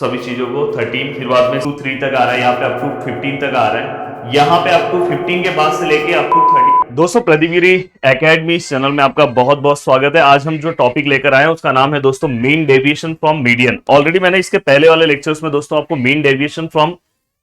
सभी चीजों को 13 फिर बाद में 2 3 तक आ रहा है, यहाँ पे अप टू 15 तक आ रहा है, यहाँ पे अप टू 15 के बाद से लेके अप टू 30। दोस्तों प्रदीपगिरी एकेडमी इस चैनल में आपका बहुत बहुत स्वागत है। आज हम जो टॉपिक लेकर आए हैं उसका नाम है दोस्तों mean deviation from median. Already मैंने इसके पहले वाले लेक्चर्स में दोस्तों आपको मीन डेविएशन फ्रॉम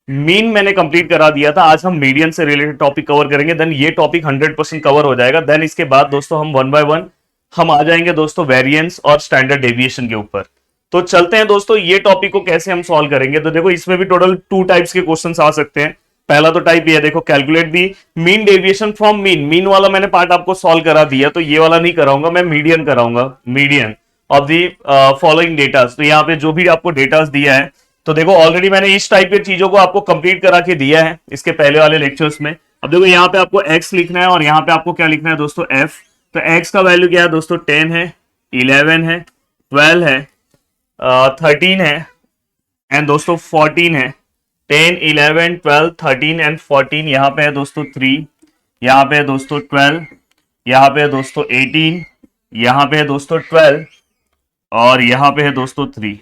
मीन मैंने कंप्लीट करा दिया था। आज हम मीडियन से रिलेटेड टॉपिक कवर करेंगे, देन ये टॉपिक 100% कवर हो जाएगा। देन इसके बाद दोस्तों हम वन बाय वन हम आ जाएंगे दोस्तों वेरिएंस और स्टैंडर्ड डेविएशन के ऊपर। तो चलते हैं दोस्तों ये टॉपिक को कैसे हम सॉल्व करेंगे। तो देखो इसमें भी टोटल 2 टाइप्स के क्वेश्चंस आ सकते हैं। पहला तो टाइप ये है, देखो calculate the mean deviation from mean. Mean वाला मैंने पार्ट आपको सॉल्व करा दिया, तो ये वाला नहीं कराऊंगा, मैं मीडियन कराऊंगा, median of the following datas. तो यहाँ पे जो भी आपको डेटास दिया है, तो देखो ऑलरेडी मैंने इस टाइप की चीजों को आपको कंप्लीट करा के दिया है इसके पहले वाले लेक्चर्स में। अब देखो यहाँ पे आपको x लिखना है और यहाँ पे आपको क्या लिखना है दोस्तों f। तो x का वैल्यू क्या है दोस्तों 10 है, 11 है, 12 है, 13 है एंड दोस्तों 14 है। 10 11 12 13 एंड 14 यहाँ पे है दोस्तों 3, यहाँ पे है दोस्तों 12, यहाँ पे है दोस्तों 18, यहाँ पे है दोस्तों 12 और यहाँ पे है दोस्तों 3।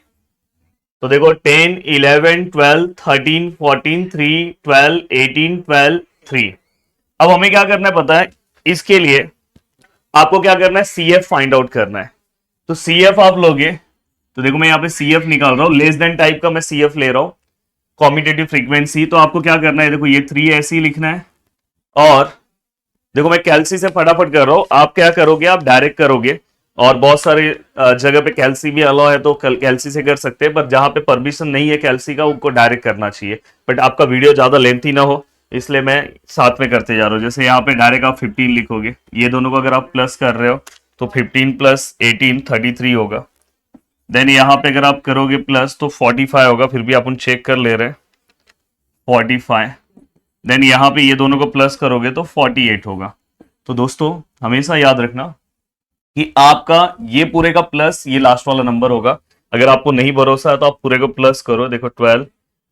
तो देखो 10 11 12 13 14 3 12 18 12 3। अब हमें क्या करना है पता है, इसके लिए आपको क्या करना है, CF फाइंड आउट करना है। तो CF आप लोगे, तो देखो मैं यहाँ पे CF निकाल रहा हूं, लेस देन टाइप का मैं CF ले रहा हूं, कॉम्यूटेटिव फ्रीक्वेंसी। तो आपको क्या करना है, देखो ये 3 ऐसे ही लिखना है और देखो मैं कैल्सी से फटाफट कर रहा हूं। आप क्या करोगे, आप डायरेक्ट करोगे और बहुत सारे जगह पे कैल्सी भी अलाउ है तो कैल्सी से कर सकते हैं, पर जहां पे परमिशन नहीं है कैल्सी का उनको डायरेक्ट करना चाहिए। बट आपका वीडियो ज्यादा लेंथी ना हो इसलिए मैं साथ में करते जा रहा हूँ। जैसे यहाँ पे डायरेक्ट आप 15 लिखोगे, ये दोनों को अगर आप प्लस कर रहे हो तो 15 प्लस 18 33 होगा। देन यहाँ पे अगर आप करोगे प्लस तो 45 होगा, फिर भी अपन चेक कर ले रहे हैं 45। देन यहाँ पे ये दोनों को प्लस करोगे तो 48 होगा। तो दोस्तों हमेशा याद रखना कि आपका ये पूरे का प्लस ये लास्ट वाला नंबर होगा। अगर आपको नहीं भरोसा है तो आप पूरे को प्लस करो, देखो 12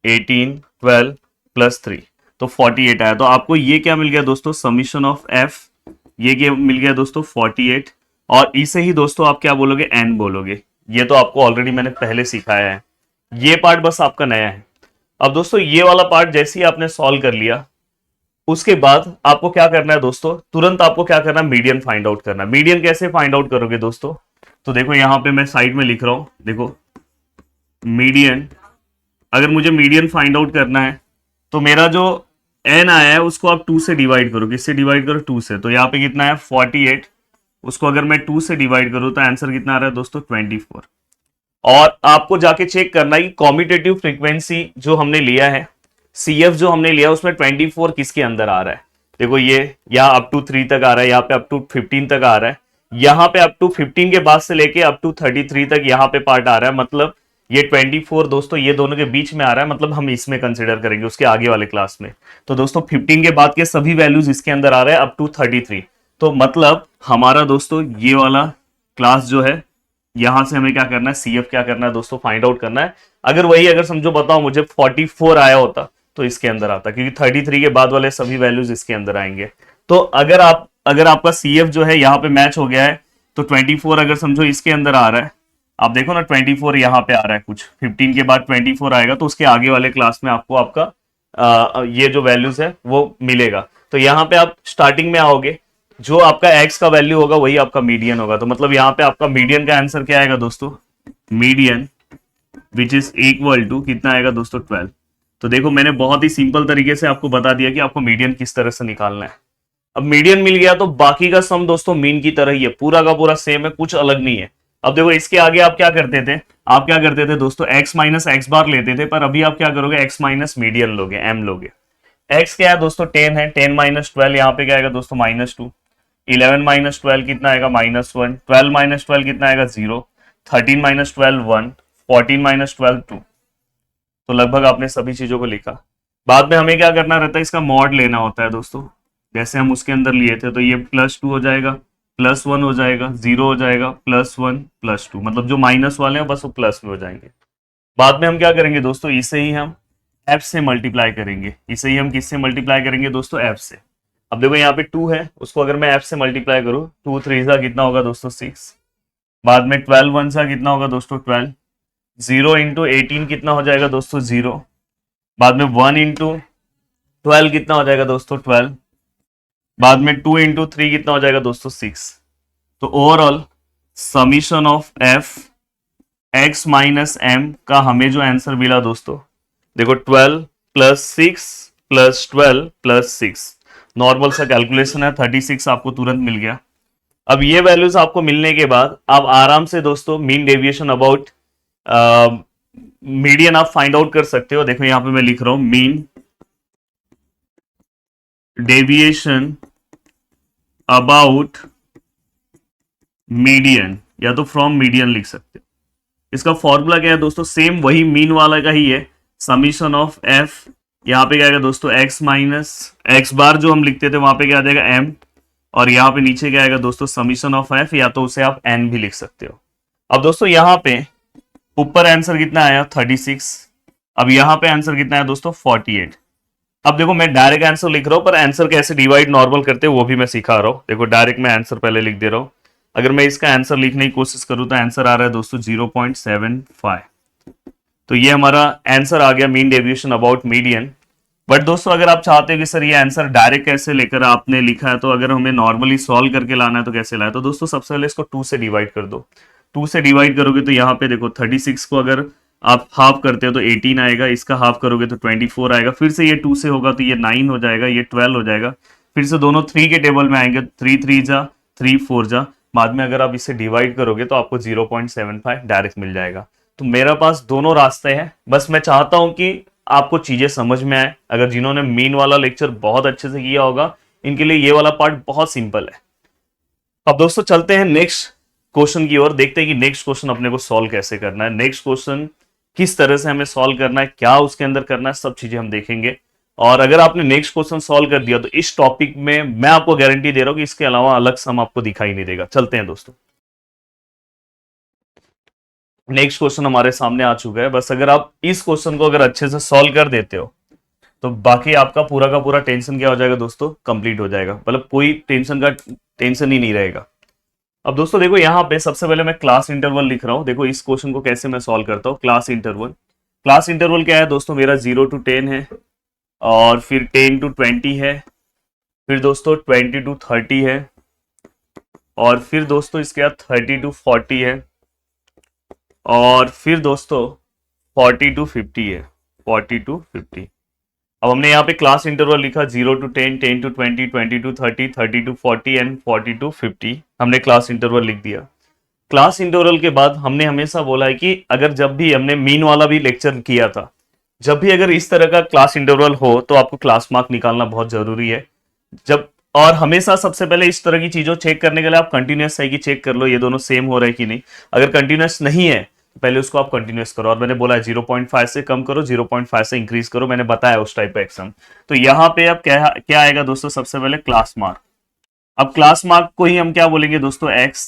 18 12 प्लस 3 तो 48 आया। तो आपको ये क्या मिल गया दोस्तों, समीशन ऑफ f, ये क्या मिल गया दोस्तों 48। और इसे ही दोस्तों आप क्या बोलोगे, n बोलोगे। ये तो आपको ऑलरेडी मैंने पहले सिखाया है, ये पार्ट बस आपका नया है। अब दोस्तों ये वाला पार्ट जैसे ही आपने सॉल्व कर लिया, उसके बाद आपको क्या करना है दोस्तों, तुरंत आपको क्या करना है, मीडियन फाइंड आउट करना है। मीडियन कैसे फाइंड आउट करोगे दोस्तों, तो देखो यहाँ पे मैं साइड में लिख रहा हूं, देखो मीडियन। अगर मुझे मीडियन फाइंड आउट करना है तो मेरा जो n आया है उसको आप 2 से डिवाइड करो। किससे डिवाइड करो, 2 से। तो यहाँ पे कितना है 48, उसको अगर मैं 2 से डिवाइड करूं तो आंसर कितना आ रहा है दोस्तों 24। और आपको जाके चेक करना है कि कॉम्यूटेटिव फ्रीक्वेंसी जो हमने लिया है, CF जो हमने लिया है, उसमें 24 किसके अंदर आ रहा है। देखो ये यहाँ अप टू 3 तक आ रहा है, यहाँ पे अप टू 15 तक आ रहा है, यहाँ पे अप टू 15 के बाद से लेके अप टू 33 तक यहाँ पे पार्ट आ रहा है। मतलब ये 24 दोस्तों ये दोनों के बीच में आ रहा है, मतलब हम इसमें कंसिडर करेंगे उसके आगे वाले क्लास में। तो दोस्तों 15 के बाद के सभी वैल्यूज इसके अंदर आ रहे हैं अप टू 33। तो मतलब हमारा दोस्तों ये वाला क्लास जो है, यहां से हमें क्या करना है, CF क्या करना है दोस्तों, फाइंड आउट करना है। अगर वही अगर समझो बताओ मुझे 44 आया होता तो इसके अंदर आता, क्योंकि 33 के बाद वाले सभी वैल्यूज इसके अंदर आएंगे। तो अगर आपका CF जो है यहाँ पे मैच हो गया है तो 24 अगर समझो इसके अंदर आ रहा है, आप देखो ना 24 यहाँ पे आ रहा है, कुछ 15 के बाद 24 आएगा तो उसके आगे वाले क्लास में आपको आपका ये जो वैल्यूज है वो मिलेगा। तो यहाँ पे आप स्टार्टिंग में आओगे, जो आपका x का वैल्यू होगा वही आपका मीडियन होगा। तो मतलब यहाँ पे आपका मीडियन का आंसर क्या आएगा दोस्तों, median which is equal to कितना आएगा दोस्तों 12। तो देखो मैंने बहुत ही सिंपल तरीके से आपको बता दिया कि आपको मीडियन किस तरह से निकालना है। अब मीडियन मिल गया तो बाकी का सम दोस्तों मीन की तरह ही है, पूरा का पूरा सेम है, कुछ अलग नहीं है। अब देखो इसके आगे आप क्या करते थे, आप क्या करते थे दोस्तों, x माइनस एक्स बार लेते थे, पर अभी आप क्या करोगे, x माइनस मीडियन लोगे, m लोगे। x क्या है दोस्तों 10 है, 10 माइनस 12 यहाँ पे क्या आएगा दोस्तों -2, 11 माइनस 12 कितना आएगा -1, 12 माइनस 12 कितना आएगा 0, 13 माइनस 12 1, 14 माइनस 12 2। तो लगभग आपने सभी चीजों को लिखा। बाद में हमें क्या करना रहता है, इसका मॉड लेना होता है दोस्तों, जैसे हम उसके अंदर लिए थे। तो ये +2 हो जाएगा, +1 हो जाएगा, 0 हो जाएगा, +1 +2, मतलब जो माइनस वाले हैं बस वो प्लस में हो जाएंगे। बाद में हम क्या करेंगे दोस्तों, इसे ही हम f से मल्टीप्लाई करेंगे। इसे ही हम किससे मल्टीप्लाई करेंगे दोस्तों, f से। अब देखो यहाँ पे 2 है, उसको अगर मैं f से मल्टीप्लाई करूँ, 2 3 सा कितना होगा दोस्तों 6, बाद में 12 1 सा कितना होगा दोस्तों 12, 0 इंटू 18 कितना हो जाएगा दोस्तों 0। बाद में 1 इंटू 12 कितना हो जाएगा दोस्तों 12। बाद में 2 इंटू 3 कितना हो जाएगा दोस्तों 6। तो overall summation of F X minus M का हमें जो आंसर मिला दोस्तों, देखो 12 प्लस 6 प्लस 12 प्लस 6, नॉर्मल सा कैलकुलेशन है, 36 आपको तुरंत मिल गया। अब ये वैल्यूज आपको मिलने के बाद आप आराम से दोस्तों मीन डेविएशन अबाउट मीडियन आप फाइंड आउट कर सकते हो। देखो यहां पे मैं लिख रहा हूं मीन डेविएशन अबाउट मीडियन, या तो फ्रॉम मीडियन लिख सकते हो। इसका फॉर्मूला क्या है दोस्तों, सेम वही मीन वाला का ही है, समीशन ऑफ एफ, यहाँ पे क्या आएगा दोस्तों एक्स माइनस एक्स बार जो हम लिखते थे वहां पे क्या आ जाएगा एम, और यहाँ पे नीचे क्या आएगा दोस्तों समीशन ऑफ एफ, या तो उसे आप एन भी लिख सकते हो। अब दोस्तों यहाँ पे ऊपर आंसर कितना आया 36, अब यहाँ पे आंसर कितना है दोस्तों 48। अब देखो मैं डायरेक्ट आंसर लिख रहा हूँ, पर आंसर कैसे डिवाइड नॉर्मल करते हैं वो भी मैं सिखा रहा हूँ। देखो डायरेक्ट मैं आंसर पहले लिख दे रहा हूँ। अगर मैं इसका आंसर लिखने की कोशिश करूँ तो आंसर आ रहा है दोस्तों 0.75। तो ये हमारा आंसर आ गया mean deviation about median. But दोस्तों अगर आप चाहते हो कि सर ये आंसर डायरेक्ट कैसे लेकर आपने लिखा है, तो अगर हमें नॉर्मली सॉल्व करके लाना है तो कैसे लाए, तो दोस्तों सबसे पहले इसको 2 से डिवाइड कर दो। 2 से डिवाइड करोगे तो यहाँ पे देखो 36 को अगर आप हाफ करते हो तो 18 आएगा, इसका हाफ करोगे तो 24 आएगा, फिर से ये 2 से होगा तो ये 9 हो जाएगा, ये 12 हो जाएगा, फिर से दोनों 3 के टेबल में आएंगे, 3 3 जा 3 4 जा, बाद में अगर आप इसे डिवाइड करोगे तो आपको 0.75 डायरेक्ट मिल जाएगा। तो मेरे पास दोनों रास्ते हैं, बस मैं चाहता हूं कि आपको चीजें समझ में आए। अगर जिन्होंने मीन वाला लेक्चर बहुत अच्छे से किया होगा इनके लिए ये वाला पार्ट बहुत सिंपल है। अब दोस्तों चलते हैं नेक्स्ट क्वेश्चन की ओर, देखते हैं कि नेक्स्ट क्वेश्चन अपने को सॉल्व कैसे करना है, नेक्स्ट क्वेश्चन किस तरह से हमें सॉल्व करना है, क्या उसके अंदर करना है, सब चीजें हम देखेंगे। और अगर आपने नेक्स्ट क्वेश्चन सॉल्व कर दिया तो इस टॉपिक में मैं आपको गारंटी दे रहा हूं कि इसके अलावा अलग सम आपको दिखाई नहीं देगा। चलते हैं दोस्तों, नेक्स्ट क्वेश्चन हमारे सामने आ चुका है। बस अगर आप इस क्वेश्चन को अगर अच्छे से सॉल्व कर देते हो तो बाकी आपका पूरा का पूरा टेंशन क्या हो जाएगा दोस्तों, कंप्लीट हो जाएगा, मतलब कोई टेंशन ही नहीं रहेगा। अब दोस्तों देखो यहाँ पे सबसे पहले मैं क्लास इंटरवल लिख रहा हूँ। देखो इस क्वेश्चन को कैसे मैं सॉल्व करता हूँ, क्लास इंटरवल क्या है दोस्तों, मेरा 0 to 10 है, और फिर 10 to 20 है, फिर दोस्तों 20 to 30 है, और फिर दोस्तों इसके बाद 30 to 40 है, और फिर दोस्तों 40 to 50 है, 40 to 50। अब हमने यहाँ पे क्लास इंटरवल लिखा 0 to 10, 10 to 20, 20 to 30, 30 to 40 and 40 to 50, हमने क्लास इंटरवल लिख दिया। क्लास इंटरवल के बाद हमने हमेशा बोला है कि अगर जब भी हमने मीन वाला भी लेक्चर किया था, जब भी अगर इस तरह का क्लास इंटरवल हो तो आपको क्लास मार्क निकालना बहुत जरूरी है। जब और हमेशा सबसे पहले इस तरह की चीजों चेक करने के लिए आप कंटिन्यूस है कि चेक कर लो ये दोनों सेम हो रहे हैं कि नहीं। अगर कंटिन्यूस नहीं है पहले उसको आप कंटिन्यूस करो, और मैंने बोला है 0.5 से कम करो, 0.5 से इंक्रीज करो, मैंने बताया उस टाइप का एग्जाम। तो यहाँ पे अब क्या आएगा दोस्तों, सबसे पहले क्लास मार्क। अब क्लास मार्क को ही हम क्या बोलेंगे दोस्तों, एक्स।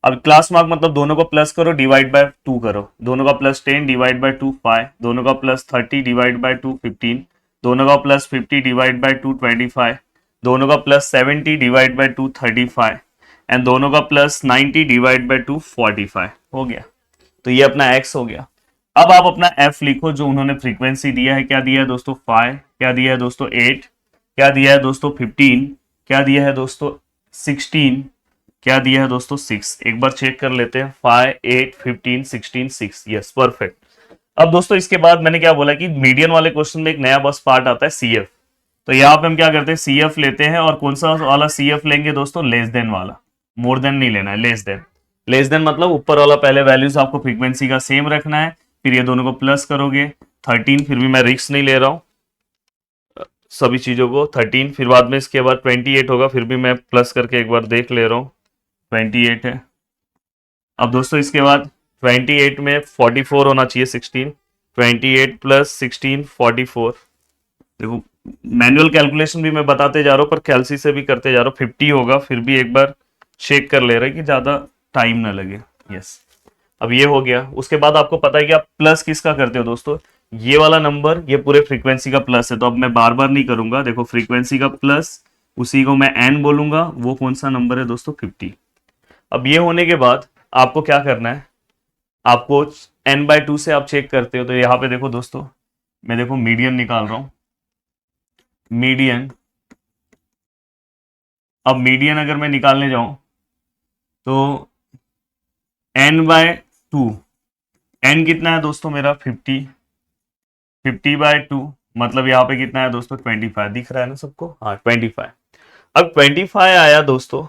अब क्लास मार्क मतलब दोनों को प्लस करो डिवाइड बाय 2 करो, दोनों का प्लस 10 डिवाइड बाय 2 5, दोनों का प्लस 30 डिवाइड बाय 2 15, दोनों का प्लस 50 डिवाइड बाय 2 25, दोनों का प्लस 70 डिवाइड बाय 2 35, एंड दोनों का प्लस 90 डिवाइड बाय 2 45 हो गया। तो ये अपना x हो गया। अब आप अपना f लिखो जो उन्होंने फ्रीक्वेंसी दिया है, क्या दिया है दोस्तों 5, क्या दिया है दोस्तों 8, क्या दिया है दोस्तों 15, क्या दिया है दोस्तों 16, क्या दिया है दोस्तों 6। एक बार चेक कर लेते हैं, 5 8 15 16 6, यस परफेक्ट। अब दोस्तों इसके बाद मैंने क्या बोला कि मीडियन वाले क्वेश्चन में एक नया बस पार्ट आता है CF। तो यहाँ पे हम क्या करते हैं, CF लेते हैं, और कौन सा वाला CF लेंगे दोस्तों, लेस देन वाला, मोर देन नहीं लेना है, लेस देन। लेस देन मतलब ऊपर वाला पहले वैल्यूज आपको फ्रीक्वेंसी का सेम रखना है, फिर ये दोनों को प्लस करोगे 13, फिर भी मैं रिस्क नहीं ले रहा हूं सभी चीजों को 13, फिर बाद में इसके बाद 28 होगा, फिर भी मैं प्लस करके एक बार देख ले रहा हूं 28 है। अब दोस्तों इसके बाद 28 में 44 होना चाहिए, 16, 28 प्लस 16 44। देखो मैनुअल कैलकुलेशन भी मैं बताते जा रहा हूँ पर कैलसी से भी करते जा रहा हूँ, 50 होगा, फिर भी एक बार चेक कर ले रहे कि ज्यादा टाइम ना लगे। यस अब ये हो गया। उसके बाद आपको पता है कि आप प्लस किसका करते हो दोस्तों, ये वाला नंबर ये पूरे फ्रीक्वेंसी का प्लस है, तो अब मैं बार बार नहीं करूंगा। देखो फ्रीक्वेंसी का प्लस, उसी को मैं एन बोलूंगा, वो कौन सा नंबर है दोस्तों 50। अब ये होने के बाद आपको क्या करना है, आपको n/2 से आप चेक करते हो। तो यहाँ पे देखो दोस्तों, मैं देखो मीडियन निकाल रहा हूं, मीडियन। अब मीडियन अगर मैं निकालने जाऊं तो n/2, n कितना है दोस्तों मेरा 50, 50/2 मतलब यहाँ पे कितना है दोस्तों 25, दिख रहा है ना सबको, हाँ 25। अब 25 आया दोस्तों,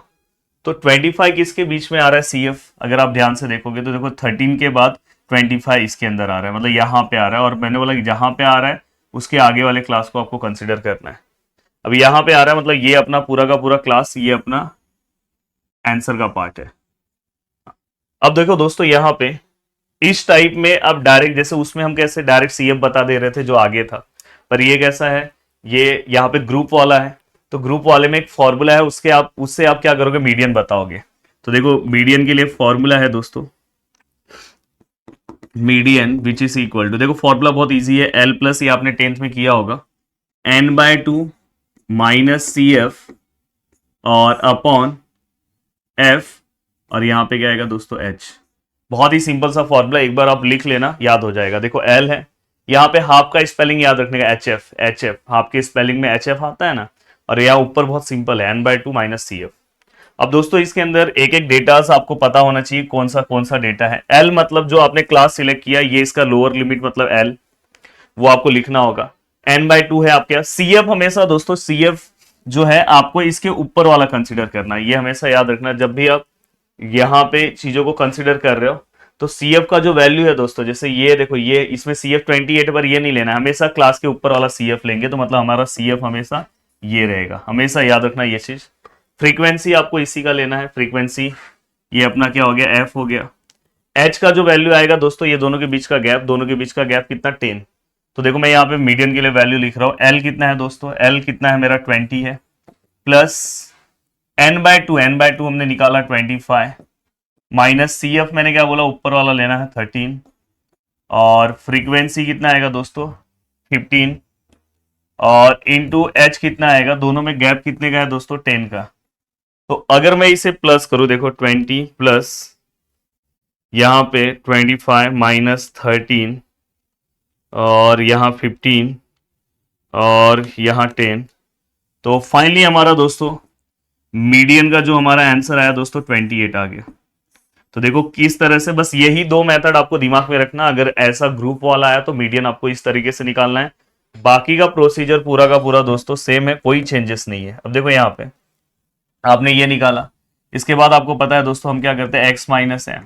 तो 25 किसके बीच में आ रहा है, CF। अगर आप ध्यान से देखोगे तो देखो 13 के बाद 25 इसके अंदर आ रहा है, मतलब यहाँ पे आ रहा है। और मैंने बोला कि जहां पे आ रहा है उसके आगे वाले क्लास को आपको कंसिडर करना है। अब यहाँ पे आ रहा है, मतलब ये अपना पूरा का पूरा क्लास, ये अपना आंसर का पार्ट है। अब देखो दोस्तों यहाँ पे इस टाइप में अब डायरेक्ट, जैसे उसमें हम कैसे डायरेक्ट CF बता दे रहे थे जो आगे था, पर ये कैसा है, ये यहाँ पे ग्रुप वाला है। तो ग्रुप वाले में एक फॉर्मूला है, उससे आप क्या करोगे, मीडियन बताओगे। तो देखो मीडियन के लिए फॉर्मूला है दोस्तों, median which is equal to, देखो फॉर्मूला बहुत इजी है, L प्लस, ये आपने 10th में किया होगा, n/2 माइनस CF और अपॉन F, और यहाँ पे क्या आएगा दोस्तों H। बहुत ही सिंपल सा फॉर्मूला, एक बार आप लिख लेना, याद हो जाएगा। देखो L है, यहाँ पे हाफ का स्पेलिंग याद रखने का, HF हाफ के स्पेलिंग में HF आता है ना। और यहाँ ऊपर बहुत सिंपल है, n/2 माइनस CF। अब दोस्तों इसके अंदर एक एक डेटास आपको पता होना चाहिए कौन सा डेटा है। L मतलब जो आपने क्लास सिलेक्ट किया, ये इसका लोअर लिमिट मतलब L, वो आपको लिखना होगा। n/2 है आपके यहाँ। CF हमेशा दोस्तों, CF जो है आपको इसके ऊपर वाला कंसिडर करना है, ये हमेशा याद रखना जब भी आप यहाँ पे चीजों को कंसिडर कर रहे हो। तो CF का जो वैल्यू है दोस्तों, जैसे ये देखो, ये इसमें CF 28 पर ये नहीं लेना है, हमेशा क्लास के ऊपर वाला CF लेंगे। तो मतलब हमारा CF हमेशा ये रहेगा, हमेशा याद रखना ये चीज। फ्रीक्वेंसी आपको इसी का लेना है, फ्रीक्वेंसी ये अपना क्या हो गया, F हो गया। H का जो वैल्यू आएगा दोस्तों, ये दोनों के बीच का गैप, दोनों के बीच का गैप कितना 10। तो देखो मैं यहाँ पे मीडियन के लिए वैल्यू लिख रहा हूँ, L कितना है दोस्तों, L कितना है मेरा 20 है, प्लस n/2, n/2 हमने निकाला 25, माइनस CF मैंने क्या बोला, ऊपर वाला लेना है 13, और फ्रीक्वेंसी कितना आएगा दोस्तों 15, और इनटू H कितना आएगा, दोनों में गैप कितने का है दोस्तों 10 का। तो अगर मैं इसे प्लस करूं, देखो 20 प्लस यहाँ पे 25 माइनस 13 और यहाँ 15 और यहाँ 10, तो फाइनली हमारा दोस्तों मीडियन का जो हमारा आंसर आया दोस्तों 28 आ गया। तो देखो किस तरह से, बस यही दो मेथड आपको दिमाग में रखना। अगर ऐसा ग्रुप वाला आया तो मीडियन आपको इस तरीके से निकालना है, बाकी का प्रोसीजर पूरा का पूरा दोस्तों सेम है, कोई चेंजेस नहीं है। अब देखो यहाँ पे आपने ये निकाला, इसके बाद आपको पता है दोस्तों हम क्या करते हैं, x माइनस एम।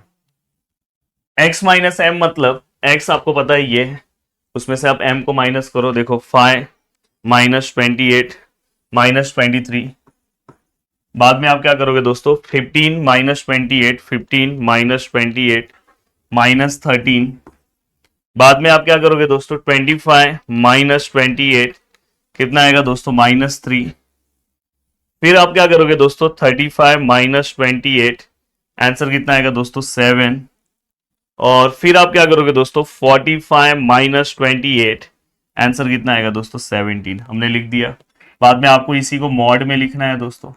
एक्स माइनस एम मतलब x आपको पता है ये है, उसमें से आप m को माइनस करो, देखो 5 माइनस 28 माइनस 23। बाद में आप क्या करोगे दोस्तों, 15 माइनस 28, 15 माइनस 28 माइनस 13। बाद में आप क्या करोगे दोस्तों, 25 माइनस 28 कितना आएगा दोस्तों, -3। फिर आप क्या करोगे दोस्तों, 35 माइनस 28, आंसर कितना आएगा दोस्तों 7। और फिर आप क्या करोगे दोस्तों, 45 माइनस 28, आंसर कितना आएगा दोस्तों 17, हमने लिख दिया। बाद में आपको इसी को मॉड में लिखना है दोस्तों।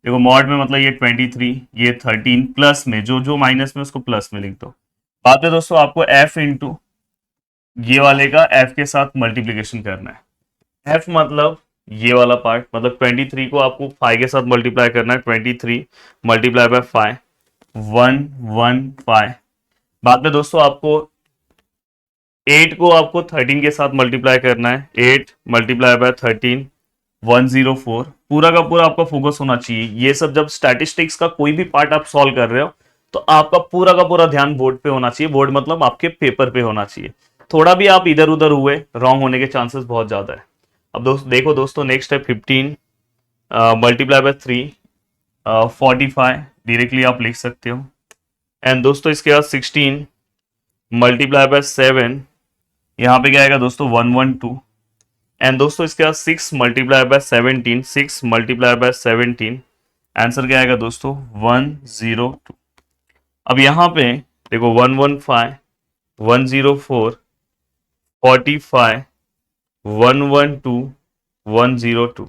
देखो मॉड में मतलब ये 23, ये 13, प्लस में जो जो माइनस में उसको प्लस में लिख दो। बाद में दोस्तों आपको f इंटू ये वाले का f के साथ मल्टीप्लीकेशन करना है। f मतलब ये वाला पार्ट, मतलब 23 को आपको 5 के साथ मल्टीप्लाई करना है, 23 मल्टीप्लाई बाय 5, 115। बाद में दोस्तों आपको 8 को आपको 13 के साथ मल्टीप्लाई करना है, 8 मल्टीप्लाई बाय 13, 104। पूरा का पूरा आपका फोकस होना चाहिए। ये सब जब स्टैटिस्टिक्स का कोई भी पार्ट आप सॉल्व कर रहे हो तो आपका पूरा का पूरा ध्यान बोर्ड पे होना चाहिए। बोर्ड मतलब आपके पेपर पे होना चाहिए। थोड़ा भी आप इधर उधर हुए, रॉन्ग होने के चांसेस बहुत ज्यादा है। अब देखो दोस्तों नेक्स्ट है 15 मल्टीप्लाई बाय 3, 45 डायरेक्टली आप लिख सकते हो। एंड दोस्तों इसके बाद 16 मल्टीप्लाई बाय 7, यहाँ पे क्या आएगा दोस्तों 112। एंड दोस्तों इसके बाद 6 multiply by 17, 6 multiply by 17, answer क्या आएगा दोस्तों 102। अब यहाँ पे देखो 115, 104, 45, 112, 102।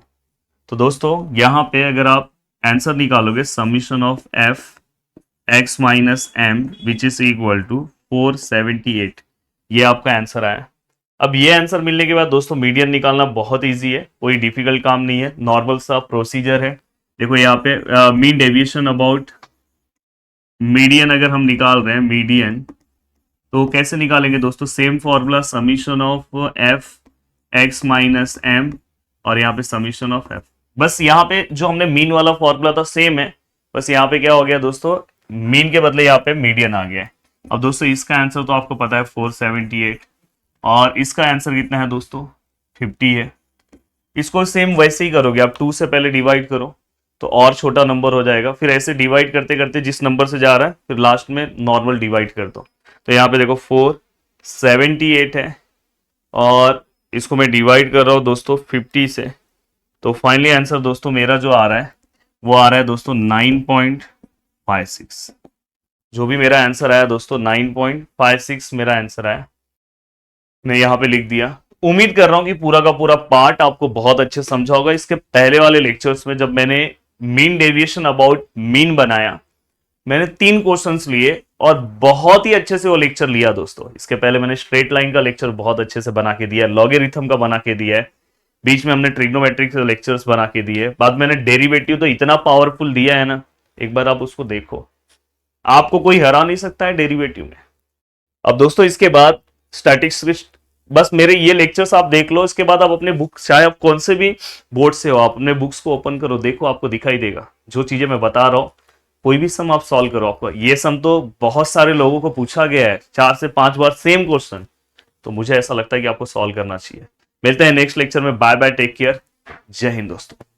तो दोस्तों यहाँ पे अगर आप आंसर निकालोगे, summation of f x minus m which is equal to 478, ये आपका आंसर आया। अब ये आंसर मिलने के बाद दोस्तों मीडियन निकालना बहुत इजी है, कोई डिफिकल्ट काम नहीं है, नॉर्मल सा प्रोसीजर है। देखो यहाँ पे मीन डेविएशन अबाउट मीडियन अगर हम निकाल रहे हैं मीडियन, तो कैसे निकालेंगे दोस्तों? Same formula, summation of F X minus M, और यहाँ पे समीशन ऑफ एफ। बस यहाँ पे जो हमने मीन वाला फॉर्मूला था सेम है, बस यहाँ पे क्या हो गया दोस्तों, मीन के बदले यहाँ पे मीडियन आ गया है। अब दोस्तों इसका आंसर तो आपको पता है 478, और इसका आंसर कितना है दोस्तों 50 है। इसको सेम वैसे ही करोगे आप, 2 से पहले डिवाइड करो तो और छोटा नंबर हो जाएगा, फिर ऐसे डिवाइड करते करते जिस नंबर से जा रहा है फिर लास्ट में नॉर्मल डिवाइड कर दो। तो यहाँ पे देखो 478 है, और इसको मैं डिवाइड कर रहा हूँ दोस्तों 50 से, तो फाइनली आंसर दोस्तों मेरा जो आ रहा है वो आ रहा है दोस्तों 9.56। जो भी मेरा आंसर आया दोस्तों 9.56 मेरा आंसर आया, मैं यहाँ पे लिख दिया। उम्मीद कर रहा हूँ कि पूरा का पूरा पार्ट आपको बहुत अच्छे समझा होगा। इसके पहले वाले लेक्चर्स में जब मैंने मीन डेविएशन अबाउट मीन बनाया, मैंने 3 क्वेश्चंस लिए और बहुत ही अच्छे से वो लेक्चर लिया दोस्तों। इसके पहले मैंने स्ट्रेट लाइन का लेक्चर बहुत अच्छे से बना के दिया, लॉगरिथम का बना के दिया है, बीच में हमने ट्रिग्नोमेट्रिक के लेक्चर्स बना के दिए, बाद मैंने डेरिवेटिव तो इतना पावरफुल दिया है ना, एक बार आप उसको देखो, आपको कोई हरा नहीं सकता है डेरिवेटिव में। अब दोस्तों इसके बाद स्टैटिस्टिक्स, बस मेरे ये लेक्चर्स आप देख लो, इसके बाद आप अपने बुक, चाहे आप कौन से भी बोर्ड से हो, आप अपने बुक्स को ओपन करो, देखो आपको दिखाई देगा जो चीजें मैं बता रहा हूँ, कोई भी सम आप सॉल्व करो। आपको ये सम तो बहुत सारे लोगों को पूछा गया है 4 से 5 बार सेम क्वेश्चन, तो मुझे ऐसा लगता है कि आपको सॉल्व करना चाहिए। मिलते हैं नेक्स्ट लेक्चर में, बाय बाय, टेक केयर, जय हिंद दोस्तों।